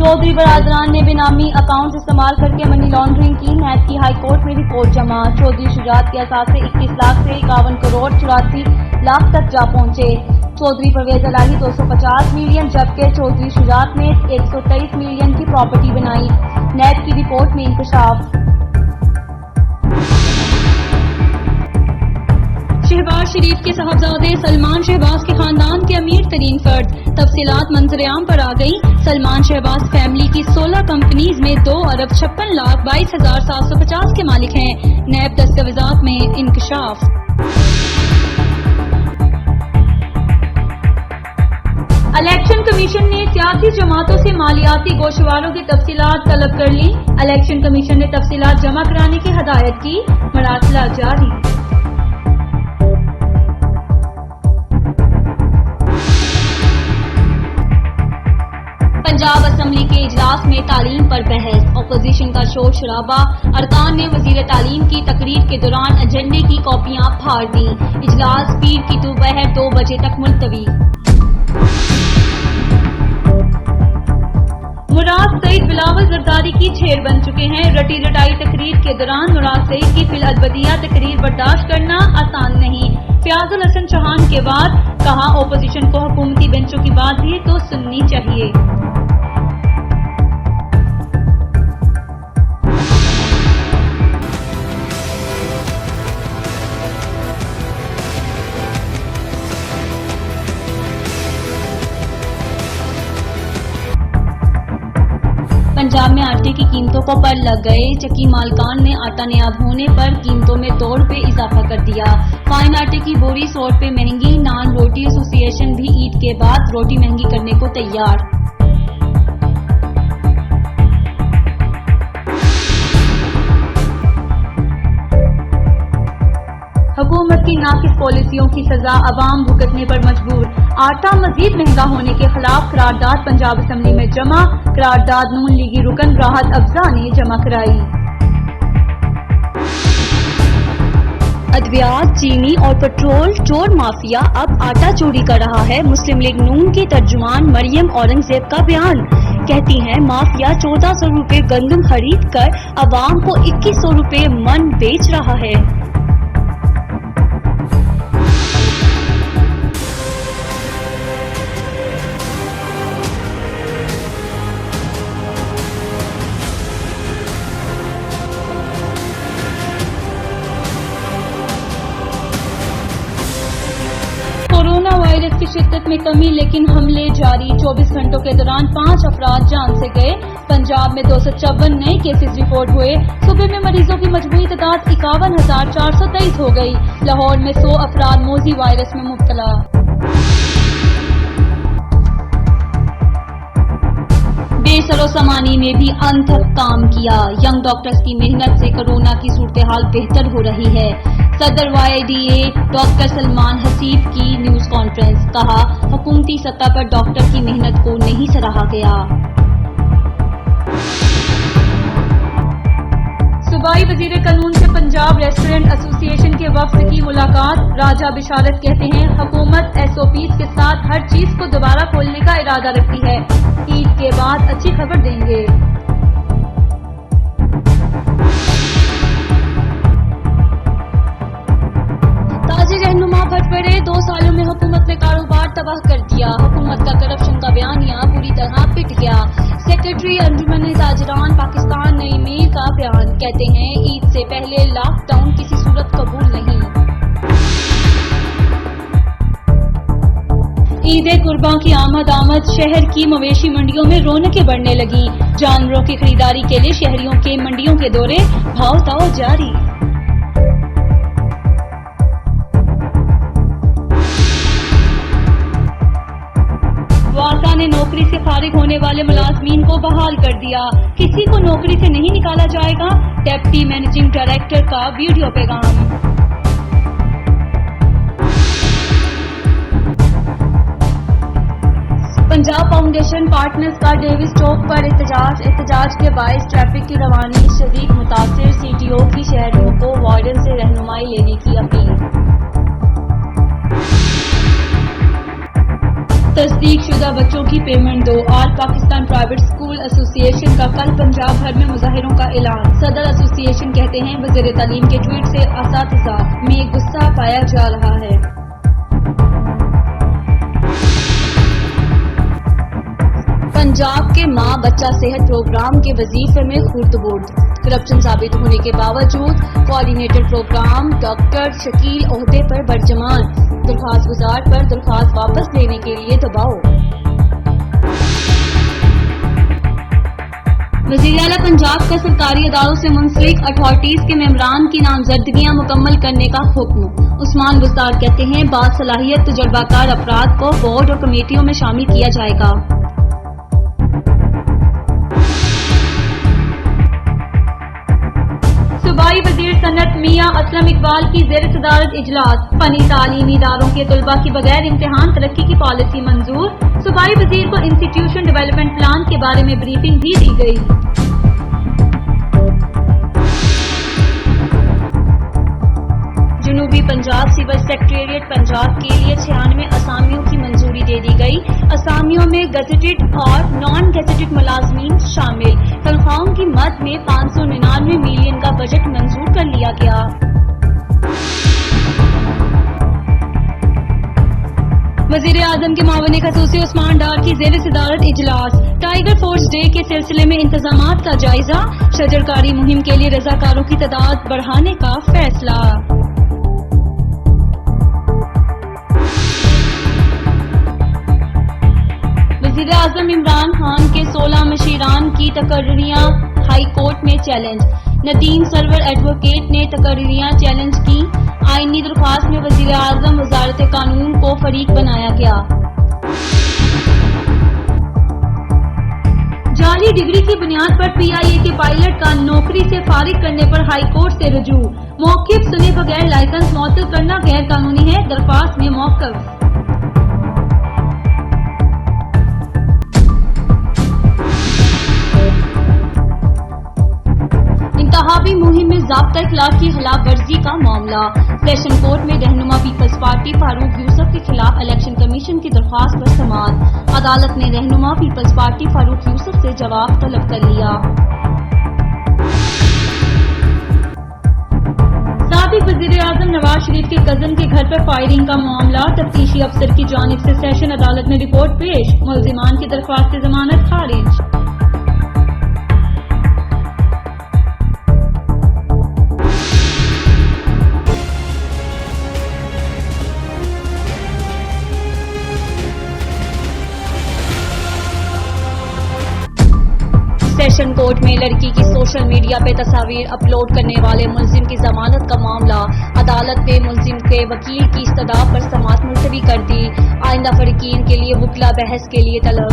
चौधरी बरादरान ने बेनामी अकाउंट इस्तेमाल करके मनी लॉन्ड्रिंग की। नेब की हाई कोर्ट में रिपोर्ट जमा। चौधरी शुजात के असासे 21 लाख से 51 करोड़ 84 लाख तक जा पहुंचे। चौधरी परवेज इलाही 250 मिलियन जबकि चौधरी शुजात ने 123 मिलियन की प्रॉपर्टी बनाई। नेब की रिपोर्ट में इंकशाफ। शहबाज शरीफ के साहबजादे सलमान शहबाज के खानदान के अमीर तरीन फर्द। तफसीलात मंजर-ए-आम पर आ गई। सलमान शहबाज फैमिली की 16 कंपनीज में 2,56,22,750 के मालिक हैं। नैब दस्तावेजात में इंकशाफ। इलेक्शन कमीशन ने सियासी जमातों से मालियाती गोशवारों की तफसीलात तलब कर ली। इलेक्शन कमीशन ने तफसीलात जमा कराने की हदायत की। मरासला जारी। पंजाब असम्बली के इजलास में तालीम पर बहस। अपोजिशन का शोर शराबा। अरकान ने वजीर तालीम की तकरीर के दौरान एजेंडे की कॉपियां फाड़ दी। इजलास पीर की दोपहर 2 बजे तक मुलतवी। मुराद सईद बिलावल जरदारी की छेड़ बन चुके हैं। रटी रटाई तकरीर के दौरान मुराद सईद की फिलअलबदिया तकरीर बर्दाश्त करना आसान नहीं। फयाजुल हसन चौहान के बाद कहा, ओपोजिशन को हुकूमती बेंचों की बात भी तो सुननी चाहिए। पंजाब में आटे की कीमतों को पर लग गए। चक्की मालकान ने आटा नयाब होने पर कीमतों में 2 रुपए इजाफा कर दिया। फाइन आटे की बोरी 100 रुपए महंगी। नान रोटी एसोसिएशन भी ईद के बाद रोटी महंगी करने को तैयार। हुकूमत की नाकिस पॉलिसियों की सजा अवाम भुगतने पर मजबूर। आटा मजीद महंगा होने के खिलाफ करारदाद पंजाब असम्बली में जमा। करारदाद नून लीगी रुकन राहत अफजा ने जमा कराई। अद्वियात, चीनी और पेट्रोल चोर माफिया अब आटा चोरी कर रहा है। मुस्लिम लीग नून की तर्जुमान मरियम औरंगजेब का बयान। कहती हैं, माफिया 1400 रुपए गंदम खरीद कर अवाम को 2100 रुपए मन बेच रहा है। कोरोना वायरस की शिद्दत में कमी लेकिन हमले जारी। 24 घंटों के दौरान 5 अफराद जान से गए। पंजाब में 254 नए केसेस रिपोर्ट हुए। सूबे में मरीजों की मजमूई तादाद 51,423 हो गई। लाहौर में 100 अफराद मोजी वायरस में मुब्तला। बेसरो समानी में भी अनथक काम किया। यंग डॉक्टर्स की मेहनत से कोरोना की सूरत हाल बेहतर हो रही है। सदर YDA डॉक्टर सलमान हसीब की न्यूज कॉन्फ्रेंस। कहा, हुकूमती सतह पर डॉक्टर की मेहनत को नहीं सराहा गया। सूबाई वजीर कानून से पंजाब रेस्टोरेंट एसोसिएशन के वफ्द की मुलाकात। राजा बिशारत कहते हैं, हुकूमत SOPs के साथ हर चीज को दोबारा खोलने का इरादा रखती है। ईद के बाद अच्छी खबर देंगे। ताजी रहनुमा भटपड़े। 2 सालों में हुकूमत ने कारोबार तबाह कर दिया। हुकूमत का करप्शन का बयानिया पूरी तरह पिट गया। सेक्रेटरी अंजुमन ताजरान पाकिस्तान नई मीर का बयान। कहते हैं, ईद से पहले लॉकडाउन किसी सूरत कबूल नहीं। ईद कुर्बां की आमद। शहर की मवेशी मंडियों में रौनकें बढ़ने लगी। जानवरों की खरीदारी के लिए शहरियों के मंडियों के दौरे। भाव ताव जारी। वासा ने नौकरी से फारिग होने वाले मुलाजमीन को बहाल कर दिया। किसी को नौकरी से नहीं निकाला जाएगा। डेप्टी मैनेजिंग डायरेक्टर का वीडियो पैगाम। पंजाब फाउंडेशन पार्टनर्स का डेविस चौक पर एहतजाज के बायस ट्रैफिक की रवानी शदीद मुतासिर। CTO की शहरियों को वार्डन से रहनुमाई लेने की अपील। تصدیق شدہ بچوں کی پیمنٹ دو۔ آل پاکستان پرائیویٹ اسکول ایسوسی ایشن کا کل پنجاب بھر میں مظاہروں کا اعلان۔ صدر ایسوسی ایشن کہتے ہیں وزیر تعلیم کے ٹویٹ سے اساتذہ میں غصہ پایا جا رہا ہے۔ پنجاب کے ماں بچہ صحت پروگرام کے وظیفے میں خرد برد، کرپشن ثابت ہونے کے باوجود کوآرڈینیٹر پروگرام ڈاکٹر شکیل عہدے پر برجمان، درخواست گزار پر درخواست واپس لینے کے لیے دباؤ۔ وزیر اعلیٰ پنجاب کا سرکاری اداروں سے منسلک اتھارٹیز کے ممبران کی نامزدگیاں مکمل کرنے کا حکم۔ عثمان بزدار کہتے ہیں باصلاحیت تجربہ کار افراد کو بورڈ اور کمیٹیوں میں شامل کیا جائے گا۔ صوبائی وزیر صنعت میاں اسلم اقبال کی زیر صدارت اجلاس۔ فنی تعلیمی اداروں کے طلباء کی بغیر امتحان ترقی کی پالیسی منظور۔ صوبائی وزیر کو انسٹیٹیوشن ڈیولپمنٹ پلان کے بارے میں بریفنگ بھی دی گئی۔ جنوبی پنجاب سول سیکریٹریٹ پنجاب کے لیے 96 اسامیوں کی منظوری دے دی گئی۔ اسامیوں میں گزٹڈ اور نان گزٹڈ ملازمین شامل۔ تنخواہوں کی مد میں 599 ملین کا بجٹ منظور کر لیا گیا۔ وزیر اعظم کے معاون خصوصی عثمان ڈار کی زیر صدارت اجلاس۔ ٹائیگر فورس ڈے کے سلسلے میں انتظامات کا جائزہ۔ شجرکاری مہم کے لیے رضاکاروں کی تعداد بڑھانے کا فیصلہ۔ وزیر اعظم عمران خان کے 16 مشیران کی تقرریاں ہائی کورٹ میں چیلنج۔ ندیم سرور ایڈوکیٹ نے تقرریاں چیلنج کی۔ آئینی درخواست میں وزیر اعظم وزارت قانون کو فریق بنایا گیا۔ جعلی ڈگری کی بنیاد پر پی آئی اے کے پائلٹ کا نوکری سے فارغ کرنے پر ہائی کورٹ سے رجوع۔ موقف سنے بغیر لائسنس معطل کرنا غیر قانونی ہے، درخواست میں موقف۔ انتخابی مہم میں ضابطہ اخلاق کی خلاف ورزی کا معاملہ۔ سیشن کورٹ میں رہنما پیپلز پارٹی فاروق یوسف کے خلاف الیکشن کمیشن کی درخواست پر سماعت۔ عدالت نے رہنما پیپلز پارٹی فاروق یوسف سے جواب طلب کر لیا۔ سابق وزیر اعظم نواز شریف کے کزن کے گھر پر فائرنگ کا معاملہ۔ تفتیشی افسر کی جانب سے سیشن عدالت میں رپورٹ پیش۔ ملزمان کی درخواست ضمانت خارج۔ سیشن کورٹ میں لڑکی کی سوشل میڈیا پہ تصاویر اپلوڈ کرنے والے ملزم کی ضمانت کا معاملہ۔ عدالت نے ملزم کے وکیل کی استدعا پر سماعت ملتوی کر دی۔ آئندہ فریقین کے لیے وکلا بحث کے لیے طلب۔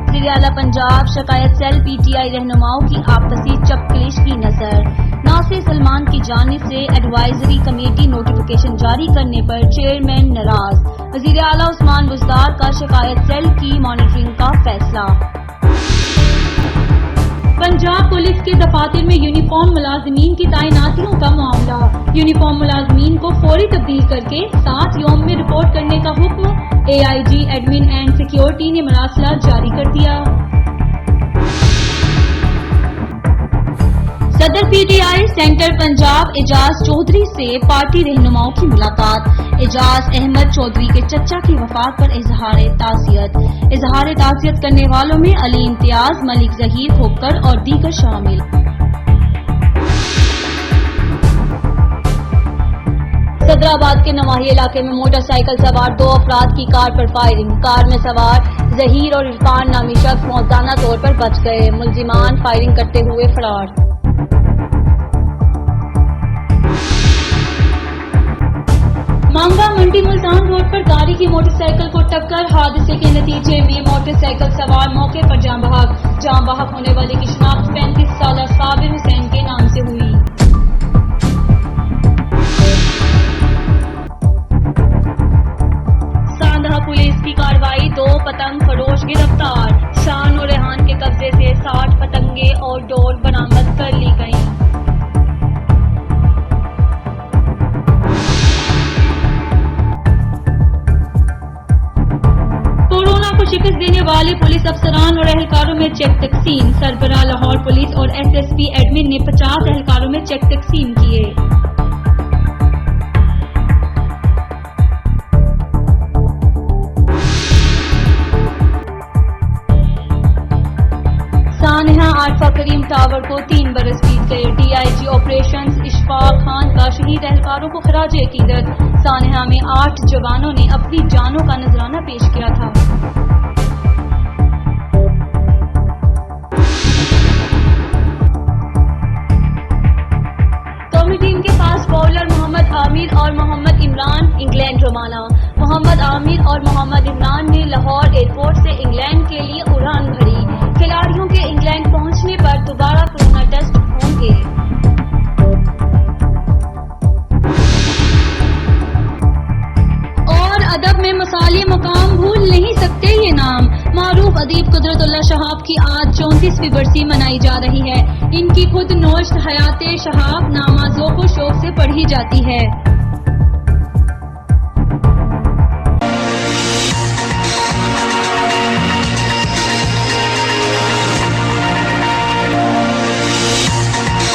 وزیر اعلیٰ پنجاب شکایت سیل پی ٹی آئی رہنماؤں کی آپسی چپکلش کی نظر۔ ناصر سلمان کی جانب سے ایڈوائزری کمیٹی نوٹیفکیشن جاری کرنے پر چیئرمین ناراض۔ وزیر اعلیٰ عثمان بزدار کا شکایت سیل کی مانیٹرنگ کا فیصلہ۔ پنجاب پولیس کے دفاتر میں یونیفارم ملازمین کی تعیناتیوں کا معاملہ۔ یونیفارم ملازمین کو فوری تبدیل کر کے 7 یوم میں رپورٹ کرنے کا حکم۔ A I G admin and security نے مراسلات جاری کر دیا۔ صدر P T I central Punjab Ijaz Chaudhry سے پارٹی رہنماؤں کی ملاقات۔ اعجاز احمد چودھری کے چچا کی وفات پر اظہار تعزیت۔ اظہار تعزیت کرنے والوں میں علی امتیاز، ملک ظہیر کھوکر اور دیگر شامل۔ صدرآباد کے نواحی علاقے میں موٹر سائیکل سوار 2 افراد کی کار پر فائرنگ۔ کار میں سوار ظہیر اور عرفان نامی شخص موزانہ طور پر بچ گئے، ملزمان فائرنگ کرتے ہوئے فرار۔ مانگا منڈی ملتان روڈ پر گاڑی کی موٹر سائیکل کو ٹکر، حادثے کے نتیجے میں موٹر سائیکل سوار موقع پر جاں بحق ہونے والے کی شناخت 35 سالہ صابر حسین کے نام سے ہوئی۔ ساندھا پولیس کی کارروائی، 2 پتنگ فروش گرفتار۔ شان اور ریحان کے قبضے سے 60 پتنگیں اور ڈور برآمد کر لی گئیں۔ पुलिस अफसरान और एहलकारों में चेक तकसीम। सरबराह लाहौर पुलिस और SSP एडमिन ने 50 एहलकारों में चेक तकसीम किए। सानहा आरफा करीम टावर को 3 बरस बीत गए। DIG ऑपरेशंस इशफाक खान का शहीद एहलकारों को खराज अकीदत। सानहा में 8 जवानों ने अपनी जानों का नजराना पेश किया था। कौमी टीम के फास्ट बॉलर मोहम्मद आमिर और मोहम्मद इमरान इंग्लैंड रवाना। मोहम्मद आमिर और मोहम्मद इमरान ने लाहौर एयरपोर्ट से इंग्लैंड के लिए उड़ान भरी। खिलाड़ियों के इंग्लैंड पहुंचने पर दोबारा कोरोना टेस्ट होंगे। और अदब में मसाले मुकाम भूल नहीं सकते ये नाम। मारूफ अदीब कुदरतुल्लाह शहाब की आज 34वीं बरसी मनाई जा रही है। इनकी खुद नोश्त हयाते शहाब नामा ज़ौक़-ओ-शौक़ से पढ़ी जाती है।